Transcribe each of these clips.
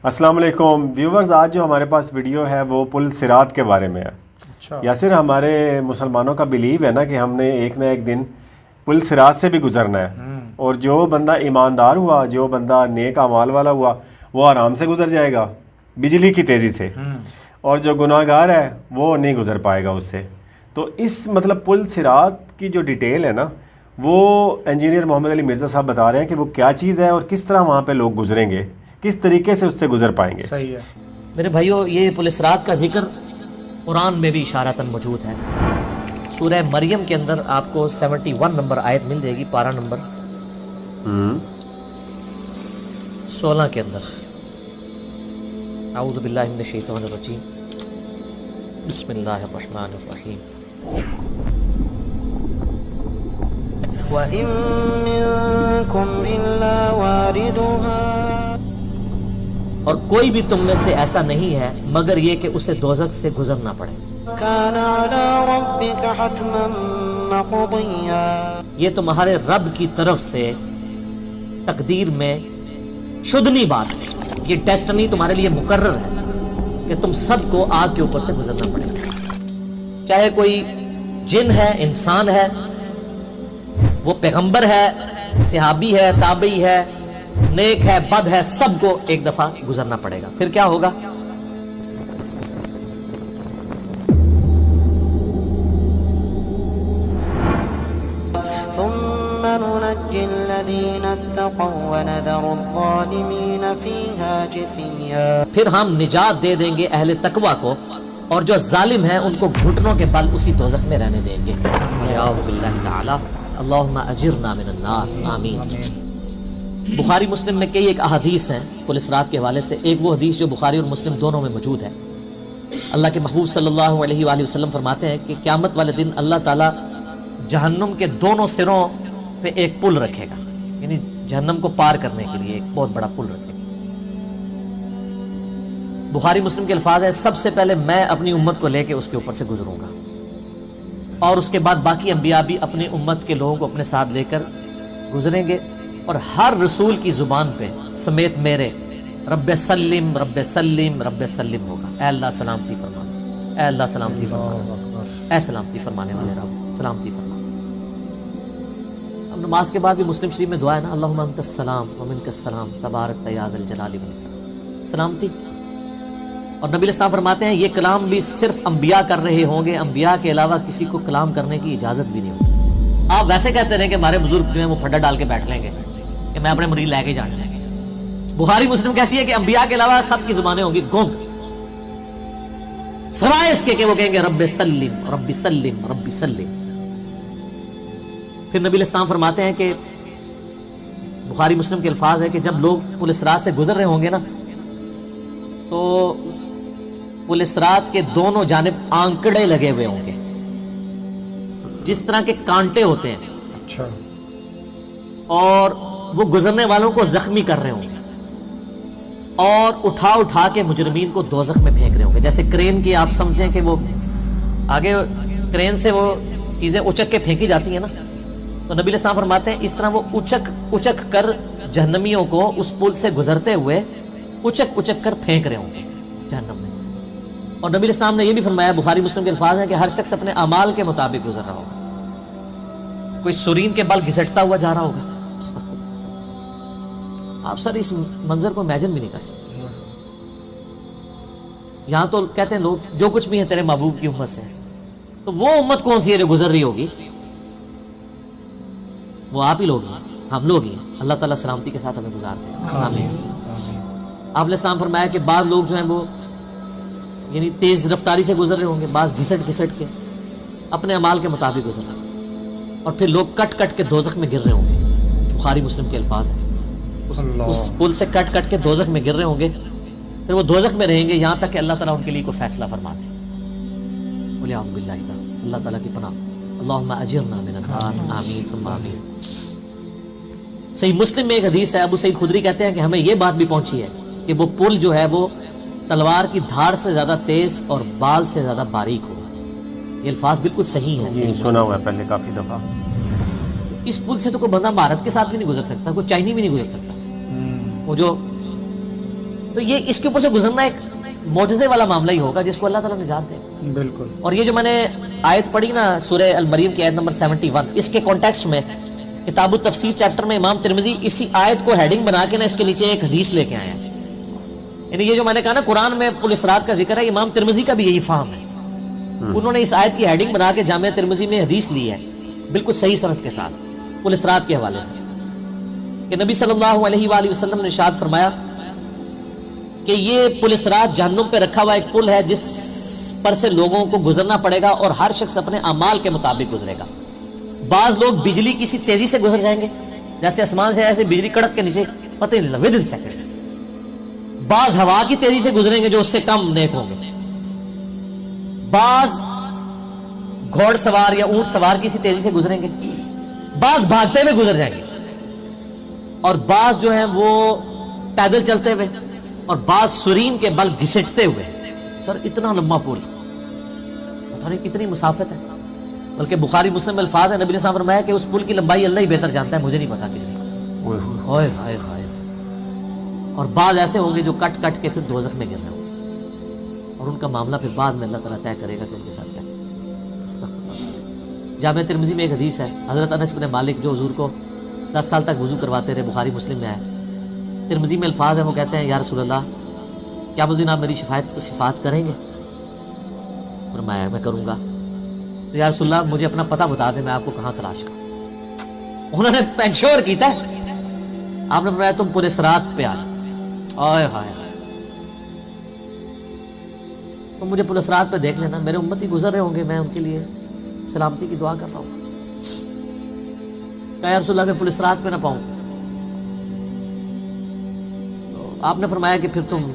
السلام علیکم ویورز، آج جو ہمارے پاس ویڈیو ہے وہ پل صراط کے بارے میں ہے۔ اچھا، یاسر، ہمارے مسلمانوں کا بلیو ہے نا کہ ہم نے ایک نہ ایک دن پل صراط سے بھی گزرنا ہے، اور جو بندہ ایماندار ہوا، جو بندہ نیک اعمال والا ہوا، وہ آرام سے گزر جائے گا بجلی کی تیزی سے، اور جو گناہ گار ہے وہ نہیں گزر پائے گا اس سے۔ تو اس مطلب پل صراط کی جو ڈیٹیل ہے نا، وہ انجینئر محمد علی مرزا صاحب بتا رہے ہیں کہ وہ کیا چیز ہے اور کس طرح وہاں پہ لوگ گزریں گے، کس طریقے سے اس سے گزر پائیں گے۔ صحیح ہے۔ میرے بھائیو، یہ پل صراط کا ذکر قرآن میں بھی اشارتاً موجود ہے۔ سورہ مریم کے اندر آپ کو 71 نمبر آیت مل جائے گی، پارہ نمبر 16 کے اندر۔ اعوذ باللہ من الشیطان الرجیم، بسم اللہ الرحمن الرحیم۔ وَإِن مِّنكُمْ إِلَّا وَارِدُهَا، اور کوئی بھی تم میں سے ایسا نہیں ہے مگر یہ کہ اسے دوزخ سے گزرنا پڑے۔ كَانَ عَلَى رَبِّكَ حَتْمًا مَّقْضِيًّا، یہ تمہارے رب کی طرف سے تقدیر میں شدنی بات ہے، یہ ڈیسٹنی تمہارے لیے مقرر ہے کہ تم سب کو آگ کے اوپر سے گزرنا پڑے گا، چاہے کوئی جن ہے، انسان ہے، وہ پیغمبر ہے، صحابی ہے، تابعی ہے، نیک ہے، بد ہے، سب کو ایک دفعہ گزرنا پڑے گا۔ پھر کیا ہوگا؟ ثُمَّ نُنَجِّي الَّذِينَ اتَّقَوْا وَنَذَرُ الظَّالِمِينَ فِيهَا جِثِيًّا، پھر ہم نجات دے دیں گے اہل تقوی کو، اور جو ظالم ہیں ان کو گھٹنوں کے بل اسی دوزخ میں رہنے دیں گے۔ اعوذ باللہ تعالی، اللہم اجرنا من النار، آمین۔ بخاری مسلم میں کئی ایک احادیث ہیں پل صراط کے حوالے سے۔ ایک وہ حدیث جو بخاری اور مسلم دونوں میں موجود ہے، اللہ کے محبوب صلی اللہ علیہ وآلہ وسلم فرماتے ہیں کہ قیامت والے دن اللہ تعالیٰ جہنم کے دونوں سروں پہ ایک پل رکھے گا، یعنی جہنم کو پار کرنے کے لیے ایک بہت بڑا پل رکھے گا۔ بخاری مسلم کے الفاظ ہیں، سب سے پہلے میں اپنی امت کو لے کے اس کے اوپر سے گزروں گا، اور اس کے بعد باقی انبیاء بھی اپنی امت کے لوگوں کو اپنے ساتھ لے کر گزریں گے، اور ہر رسول کی زبان پہ سمیت میرے رب سلم رب سلم رب سلم ہوگا، اے اللہ سلامتی فرما، اے اللہ سلامتی فرما، اے سلامتی فرمانے والے رب سلامتی فرما۔ اب نماز کے بعد بھی مسلم شریف میں دعا ہے نا، اللہم انت السلام ومنک السلام تبارک یا ذا الجلال والاکرام، سلامتی۔ اور نبی اسلام فرماتے ہیں یہ کلام بھی صرف انبیاء کر رہے ہوں گے، انبیاء کے علاوہ کسی کو کلام کرنے کی اجازت بھی نہیں ہوگی۔ آپ ویسے کہتے رہیں کہ ہمارے بزرگ جو ہیں وہ پھڈا ڈال کے بیٹھ لیں گے کہ میں اپنے مرید لے کے جانے لیں گے۔ بخاری مسلم کہتی ہے کہ انبیاء کے علاوہ سب کی زبانیں ہوں گی گونگ، سوائے اس کے کہ وہ کہیں گے رب سلم رب سلم رب سلم۔ پھر نبی اسلام فرماتے ہیں کہ بخاری مسلم کے الفاظ ہے کہ جب لوگ پل صراط سے گزر رہے ہوں گے نا، تو پل صراط کے دونوں جانب آنکڑے لگے ہوئے ہوں گے، جس طرح کے کانٹے ہوتے ہیں، اچھا، اور وہ گزرنے والوں کو زخمی کر رہے ہوں گے، اور اٹھا اٹھا کے مجرمین کو دوزخ میں پھینک رہے ہوں گے۔ جیسے کرین کی آپ سمجھیں کہ وہ آگے کرین سے وہ چیزیں اچک کے پھینکی جاتی ہیں نا، تو نبی السلام فرماتے ہیں اس طرح وہ اچک کر جہنمیوں کو اس پل سے گزرتے ہوئے اچک کر پھینک رہے ہوں گے جہنم میں۔ اور نبی اسلام نے یہ بھی فرمایا، بخاری مسلم کے الفاظ ہیں کہ ہر شخص اپنے اعمال کے مطابق گزر رہا ہوگا، کوئی سورین کے بال گھسٹتا ہوا جا رہا ہوگا، آپ سر اس منظر کو امیجن بھی نہیں کر سکتے۔ یہاں تو کہتے ہیں لوگ جو کچھ بھی ہے تیرے محبوب کی امت سے، تو وہ امت کون سی ہے جو گزر رہی ہوگی؟ وہ آپ ہی لوگ ہیں، ہم لوگ ہی ہیں۔ اللہ تعالیٰ سلامتی کے ساتھ ہمیں گزارتے ہیں، آمین۔ آپ نے اسلام فرمایا کہ بعض لوگ جو ہیں وہ یعنی تیز رفتاری سے گزر رہے ہوں گے، بعض گھسٹ کے اپنے اعمال کے مطابق گزر رہے ہیں، اور پھر لوگ کٹ کے دوزخ میں گر رہے ہوں گے۔ بخاری مسلم کے الفاظ ہیں، اس پل سے کٹ کے دوزخ میں گر رہے ہوں گے، پھر وہ دوزخ میں رہیں گے یہاں تک کہ اللہ تعالیٰ ان کے لیے کوئی فیصلہ فرما دے۔ بولے اعوذ باللہ، اللہ تعالیٰ کی پناہ، اللہم اجرنا من النار، آمین ثم آمین۔ صحیح مسلم میں ایک حدیث ہے، ابو سعید خدری کہتے ہیں کہ ہمیں یہ بات بھی پہنچی ہے کہ وہ پل جو ہے وہ تلوار کی دھار سے زیادہ تیز اور بال سے زیادہ باریک ہوگا۔ یہ الفاظ بالکل صحیح ہیں، یہ سنا ہوا ہے پہلے کافی دفعہ۔ اس پل سے تو کوئی بندہ مہارت کے ساتھ بھی نہیں گزر سکتا، کوئی چائنی بھی نہیں گزر سکتا۔ وہ جو تو یہ اس کے اوپر سے گزرنا ایک معجزے والا معاملہ ہی ہوگا جس کو اللہ تعالیٰ نجات دے. بالکل. اور یہ جو میں نے آیت پڑھی نا سورہ المریم کی آیت نمبر 71، اس کے کانٹیکسٹ میں کتاب التفسیر چیپٹر میں امام ترمذی اسی آیت کو ہیڈنگ بنا کے نا اس کے نیچے ایک حدیث لے کے آئے ہیں. یعنی یہ جو میں نے کہا نا قرآن میں پل صراط کا ذکر ہے، امام ترمذی کا بھی یہی فہم ہے. انہوں نے اس آیت کی ہیڈنگ بنا کے جامعہ ترمذی میں حدیث لی ہے بالکل صحیح سند کے ساتھ پل صراط کے حوالے سے، کہ نبی صلی اللہ علیہ وآلہ وسلم نے ارشاد فرمایا کہ یہ پل صراط جہنم پہ رکھا ہوا ایک پل ہے جس پر سے لوگوں کو گزرنا پڑے گا اور ہر شخص اپنے اعمال کے مطابق گزرے گا. بعض لوگ بجلی کی سی تیزی سے گزر جائیں گے، جیسے آسمان سے ایسے بجلی کڑک کے نیچے پتہ نہیں لگا ودن سیکنڈز. بعض ہوا کی تیزی سے گزریں گے جو اس سے کم نیک ہوں گے. بعض گھوڑ سوار یا اونٹ سوار کی سی تیزی سے گزریں گے. بعض بھاگتے ہوئے گزر جائیں گے، اور بعض جو ہیں وہ پیدل چلتے ہوئے، اور بعض سرین کے بل گھسٹتے ہوئے. سر اتنا لمبا پل، پتہ نہیں کتنی مسافت ہے. بلکہ بخاری مسلم میں الفاظ ہیں، نبی نے فرمایا کہ اس پل کی لمبائی اللہ ہی بہتر جانتا ہے، مجھے نہیں پتا کتنی. اوئے ہائے ہائے. اور بعض ایسے ہوں گے جو کٹ کٹ کے پھر دوزخ میں گر رہے ہوں گے، اور ان کا معاملہ پھر بعد میں اللہ تعالیٰ طے کرے گا کہ ان کے ساتھ کیا. جامعہ ترمذی میں ایک حدیث ہے، حضرت انس بن مالک جو حضور کو 10 سال تک وضو کرواتے رہے، بخاری مسلم میں آئے. ترمذی میں الفاظ ہیں، وہ کہتے ہیں یا رسول اللہ کیا اس دن آپ میری شفاعت کریں گے؟ فرمایا میں کروں گا. یا رسول اللہ مجھے اپنا پتہ بتا دیں، میں آپ کو کہاں تلاش کروں. انہوں نے پینشور کیتا ہے. آپ نے فرمایا تم پورے صراط پہ آ جاؤ. آئے ہائے تم مجھے پورے صراط پہ دیکھ لینا، میرے امتی گزر رہے ہوں گے، میں ان کے لیے سلامتی کی دعا کر رہا ہوں. کہ یا رسول اللہ میں پورے صراط پہ نہ پاؤں. تو آپ نے فرمایا کہ پھر تم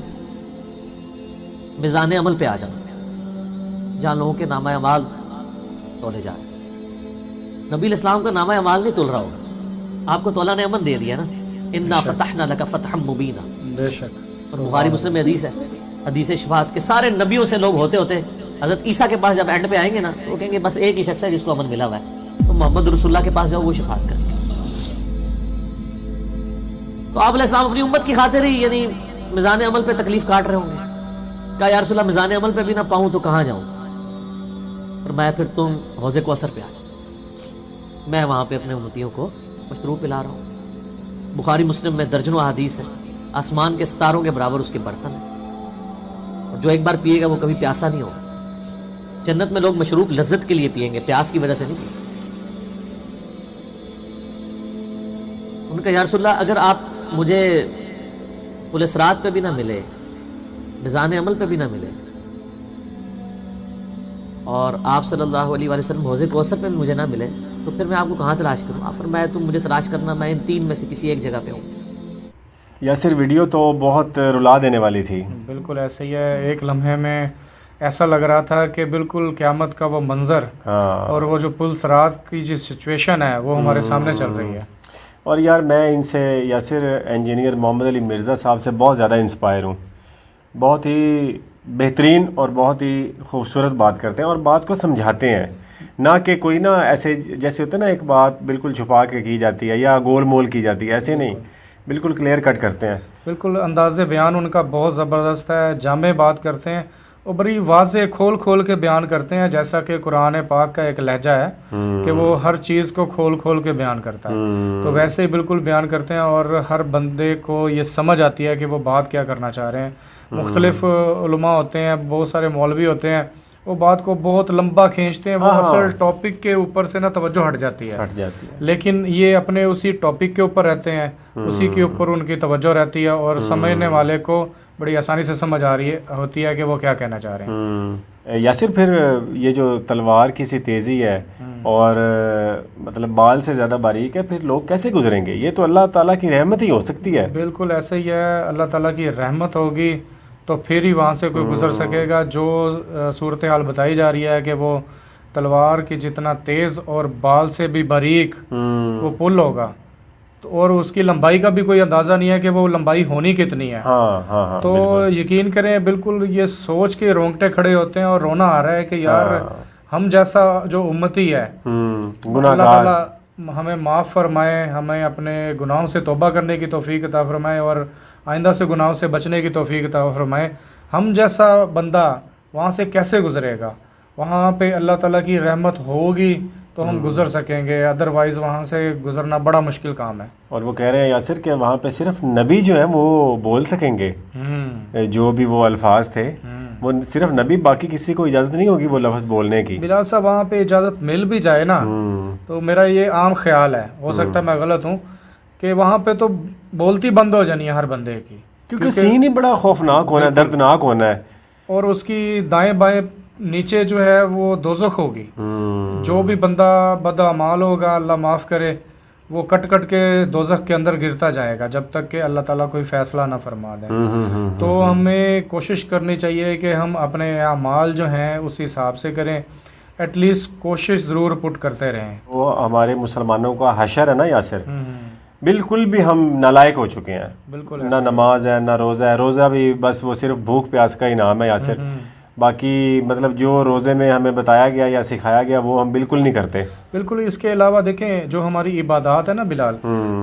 میزان عمل پہ آ جاؤ جہاں لوگوں کے نامہ اعمال تولے جا رہے. نبی علیہ السلام کا نامہ اعمال نہیں تول رہا ہوگا، آپ کو تولا نے امن دے دیا نا، انا فتحنا لک فتحا مبینا. بے شک. اور بخاری مسلم میں حدیث ہے، حدیث شفاعت کے سارے نبیوں سے لوگ ہوتے حضرت عیسیٰ کے پاس جب اینڈ پہ آئیں گے نا تو وہ کہیں گے بس ایک ہی شخص ہے جس کو امن ملا ہوا ہے، تو محمد رسول اللہ کے پاس جاؤ، وہ شفاعت کریں. تو آپ علیہ السلام اپنی امت کی خاطر ہی یعنی میزان عمل پہ تکلیف کاٹ رہے ہوں گے. کہا یا رسول اللہ میزان عمل پہ بھی نہ پاؤں تو کہاں جاؤں؟ اور میں پھر تم حوض کوثر پہ آ جاؤ، میں وہاں پہ اپنے امتیوں کو مشروب پلا رہا ہوں. بخاری مسلم میں درجنوں احادیث ہیں، آسمان کے ستاروں کے برابر اس کے برتن ہیں، اور جو ایک بار پیے گا وہ کبھی پیاسا نہیں ہوگا. جنت میں لوگ مشروب لذت کے لیے پئیں گے، پیاس کی وجہ سے نہیں پئیں گے. ان کا یا رسول اللہ اگر آپ مجھے پل صراط پہ بھی نہ ملے، میزان عمل پہ بھی نہ ملے، اور آپ صلی اللہ علیہ وآلہ وسلم حوض کوثر پہ بھی مجھے نہ ملے، تو پھر میں آپ کو کہاں تلاش کروں؟ آپ فرمایا تم مجھے تلاش کرنا، میں ان 3 میں سے کسی ایک جگہ پہ ہوں. یاسر ویڈیو تو بہت رلا دینے والی تھی. بالکل ایسے ہی ہے. ایک لمحے میں ایسا لگ رہا تھا کہ بالکل قیامت کا وہ منظر اور وہ جو پل صراط کی جو سچویشن ہے وہ ہمارے سامنے چل رہی ہے. اور یار میں ان سے یاسر انجینئر محمد علی مرزا صاحب سے بہت زیادہ انسپائر ہوں. بہت ہی بہترین اور بہت ہی خوبصورت بات کرتے ہیں اور بات کو سمجھاتے ہیں، نہ کہ کوئی نا ایسے جیسے ہوتا ہے نا ایک بات بالکل چھپا کے کی جاتی ہے یا گول مول کی جاتی ہے، ایسے نہیں، بالکل کلیئر کٹ کرتے ہیں. بالکل انداز بیان ان کا بہت زبردست ہے، جامع بات کرتے ہیں اور بڑی واضح کھول کھول کے بیان کرتے ہیں، جیسا کہ قرآن پاک کا ایک لہجہ ہے کہ وہ ہر چیز کو کھول کھول کے بیان کرتا ہے، تو ویسے ہی بالکل بیان کرتے ہیں اور ہر بندے کو یہ سمجھ آتی ہے کہ وہ بات کیا کرنا چاہ رہے ہیں. مختلف علماء ہوتے ہیں، بہت سارے مولوی ہوتے ہیں، وہ بات کو بہت لمبا کھینچتے ہیں، وہ اصل ٹاپک کے اوپر سے نا توجہ ہٹ جاتی ہے، لیکن یہ اپنے اسی ٹاپک کے اوپر رہتے ہیں، اسی کے اوپر ان کی توجہ رہتی ہے اور سمجھنے والے کو بڑی آسانی سے سمجھ آ رہی ہوتی ہے کہ وہ کیا کہنا چاہ رہے ہیں. یاسر پھر یہ جو تلوار کی سی تیزی ہے اور مطلب بال سے زیادہ باریک ہے، پھر لوگ کیسے گزریں گے؟ یہ تو اللہ تعالیٰ کی رحمت ہی ہو سکتی ہے. بالکل ایسے ہی ہے، اللہ تعالیٰ کی رحمت ہوگی تو پھر ہی وہاں سے کوئی گزر سکے گا. جو صورتحال بتائی جا رہی ہے کہ وہ تلوار کی جتنا تیز اور بال سے بھی باریک وہ پل ہوگا، تو اور اس کی لمبائی کا بھی کوئی اندازہ نہیں ہے کہ وہ لمبائی ہونی کتنی ہے. تو یقین کریں بالکل یہ سوچ کے رونگٹے کھڑے ہوتے ہیں اور رونا آ رہا ہے کہ یار ہم جیسا جو امتی ہے، اللہ تعالیٰ ہمیں معاف فرمائے، ہمیں اپنے گناہوں سے توبہ کرنے کی توفیق عطا فرمائے اور آئندہ سے گناہوں سے بچنے کی توفیق عطا فرمائے. ہم جیسا بندہ وہاں سے کیسے گزرے گا؟ وہاں پہ اللہ تعالیٰ کی رحمت ہوگی تو ہم گزر سکیں گے، ادروائز وہاں سے گزرنا بڑا مشکل کام ہے. اور وہ کہہ رہے ہیں یاسر کہ وہاں پہ صرف نبی جو ہیں وہ بول سکیں گے جو بھی وہ الفاظ تھے، وہ صرف نبی، باقی کسی کو اجازت نہیں ہوگی وہ لفظ بولنے کی. بلال صاحب وہاں پہ اجازت مل بھی جائے نا تو میرا یہ عام خیال ہے، ہو سکتا ہے میں غلط ہوں، کہ وہاں پہ تو بولتی بند ہو جانی ہے ہر بندے کی، کیونکہ سین ہی بڑا خوفناک ہونا ہے، دردناک ہونا ہے. اور اس کی دائیں بائیں نیچے جو ہے وہ دوزخ ہوگی. جو بھی بندہ بدعمال ہوگا، اللہ معاف کرے، وہ کٹ کٹ کے دوزخ کے اندر گرتا جائے گا جب تک کہ اللہ تعالیٰ کوئی فیصلہ نہ فرما دے. تو ہمیں کوشش کرنی چاہیے کہ ہم اپنے اعمال جو ہیں اس حساب سے کریں، ایٹ لیسٹ کوشش ضرور پٹ کرتے رہیں. وہ ہمارے مسلمانوں کا حشر ہے نا یاسر، بالکل بھی ہم نالائق ہو چکے ہیں. بالکل نہ نماز ہے نہ روزہ ہے. روزہ بھی بس وہ صرف بھوک پیاس کا انعام ہے یاسر. باقی مطلب جو روزے میں ہمیں بتایا گیا یا سکھایا گیا وہ ہم بالکل نہیں کرتے. بالکل. اس کے علاوہ دیکھیں جو ہماری عبادات ہے نا بلال،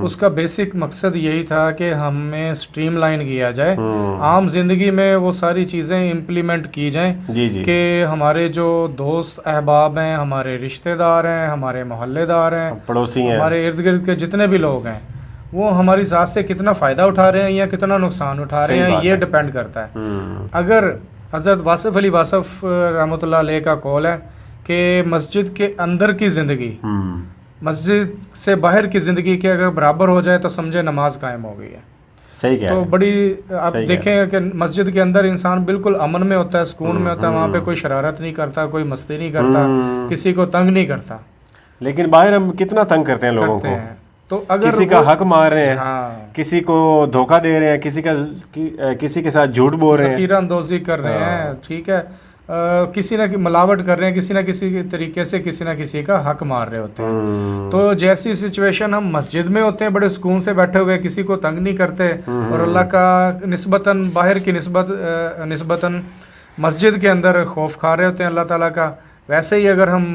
اس کا بیسک مقصد یہی تھا کہ ہمیں سٹریم لائن کیا جائے، عام زندگی میں وہ ساری چیزیں امپلیمنٹ کی جائیں. جی کہ ہمارے جو دوست احباب ہیں، ہمارے رشتہ دار ہیں، ہمارے محلے دار ہیں، پڑوسی ہیں، ہمارے ارد گرد کے جتنے بھی لوگ ہیں، وہ ہماری ذات سے کتنا فائدہ اٹھا رہے ہیں یا کتنا نقصان اٹھا رہے ہیں، یہ ڈپینڈ کرتا ہے. اگر حضرت واصف علی واصف رحمۃ اللہ علیہ کا قول ہے کہ مسجد کے اندر کی زندگی مسجد سے باہر کی زندگی کے اگر برابر ہو جائے تو سمجھے نماز قائم ہو گئی ہے. صحیح کہہ تو بڑی آپ دیکھیں کہ مسجد کے اندر انسان بالکل امن میں ہوتا ہے، سکون میں ہوتا ہے، وہاں پہ کوئی شرارت نہیں کرتا، کوئی مستی نہیں کرتا، کسی کو تنگ نہیں کرتا. لیکن باہر ہم کتنا تنگ کرتے ہیں لوگوں کو. تو اگر کسی کا حق مار رہے ہیں، کسی کو دھوکہ دے رہے ہیں، کسی کے ساتھ جھوٹ بول رہے ہیں، ذخیرہ اندوزی کر رہے ہیں، ٹھیک ہے، کسی نہ ملاوٹ کر رہے ہیں، کسی نہ کسی طریقے سے کسی نہ کسی کا حق مار رہے ہوتے ہیں. تو جیسی سچویشن ہم مسجد میں ہوتے ہیں بڑے سکون سے بیٹھے ہوئے، کسی کو تنگ نہیں کرتے، اور اللہ کا نسبتاً باہر کی نسبتاً مسجد کے اندر خوف کھا رہے ہوتے ہیں اللہ تعالیٰ کا، ویسے ہی اگر ہم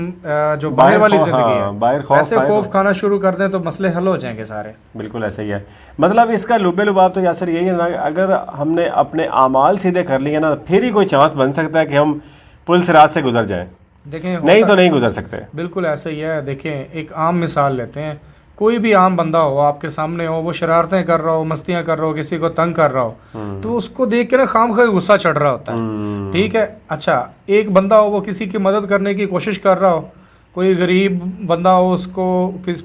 جو باہر والی زندگی ہے ویسے خوف کھانا شروع کر دیں تو مسئلے حل ہو جائیں گے سارے. بالکل ایسا ہی ہے. مطلب اس کا لب لباب تو یاسر یہی ہے نا، اگر ہم نے اپنے اعمال سیدھے کر لیے نا پھر ہی کوئی چانس بن سکتا ہے کہ ہم پل صراط سے گزر جائیں. دیکھیں نہیں تو نہیں گزر سکتے. بالکل ایسا ہی ہے. دیکھیں ایک عام مثال لیتے ہیں، کوئی بھی عام بندہ ہو آپ کے سامنے ہو، وہ شرارتیں کر رہا ہو، مستیاں کر رہا ہو، کسی کو تنگ کر رہا ہو، تو اس کو دیکھ کے نا خام خواہ غصہ چڑھ رہا ہوتا ہے. ٹھیک ہے، اچھا ایک بندہ ہو وہ کسی کی مدد کرنے کی کوشش کر رہا ہو، کوئی غریب بندہ ہو، اس کو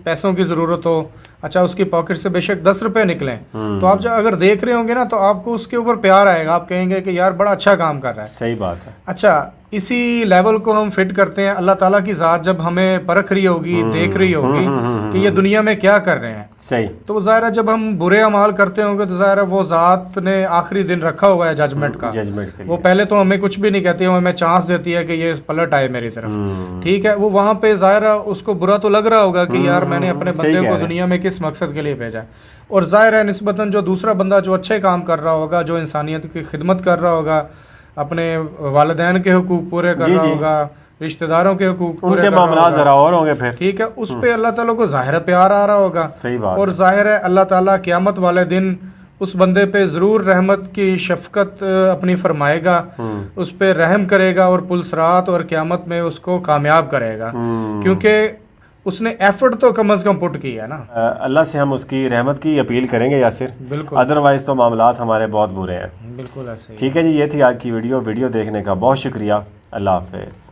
پیسوں کی ضرورت ہو، اچھا اس کی پاکٹ سے بے شک 10 روپے نکلیں، تو آپ جب اگر دیکھ رہے ہوں گے نا تو آپ کو اس کے اوپر پیار آئے گا، آپ کہیں گے کہ یار بڑا اچھا کام کر رہا ہے. صحیح بات ہے. اچھا اسی لیول کو ہم فٹ کرتے ہیں، اللہ تعالیٰ کی ذات جب ہمیں پرکھ رہی ہوگی، دیکھ رہی ہوگی کہ یہ دنیا میں کیا کر رہے ہیں، صحیح، تو ظاہر ہے جب ہم برے اعمال کرتے ہوں گے تو ظاہر ہے وہ ذات نے آخری دن رکھا ہوا ہے ججمنٹ کا. وہ پہلے تو ہمیں کچھ بھی نہیں کہتی، وہ ہمیں چانس دیتی ہے کہ یہ پلٹ آئے میری طرف. ٹھیک ہے، وہ وہاں پہ ظاہر ہے اس کو برا تو لگ رہا ہوگا کہ یار میں نے اپنے بندے کو دنیا میں کس مقصد کے لیے بھیجا. اور ظاہر ہے نسبتاً جو دوسرا بندہ جو اچھے کام کر رہا ہوگا، جو انسانیت کی خدمت کر رہا ہوگا، اپنے والدین کے حقوق پورے کر رہا ہوگا، رشتہ داروں کے حقوق پورے کر رہا ہوگا، ان کے معاملات ذرا اور ہوں گے پھر. ٹھیک ہے، اس پہ اللہ تعالیٰ کو ظاہر پیار آ رہا ہوگا. صحیح بات. اور ظاہر ہے اللہ تعالیٰ قیامت والے دن اس بندے پہ ضرور رحمت کی شفقت اپنی فرمائے گا، اس پہ رحم کرے گا اور پل صراط اور قیامت میں اس کو کامیاب کرے گا، کیونکہ اس نے ایفرٹ تو کم از کم پٹ کی ہے نا. اللہ سے ہم اس کی رحمت کی اپیل کریں گے یاسر. بالکل، ادروائز تو معاملات ہمارے بہت برے ہیں. بالکل ایسے. ٹھیک ہے جی، یہ تھی آج کی ویڈیو دیکھنے کا بہت شکریہ. اللہ حافظ.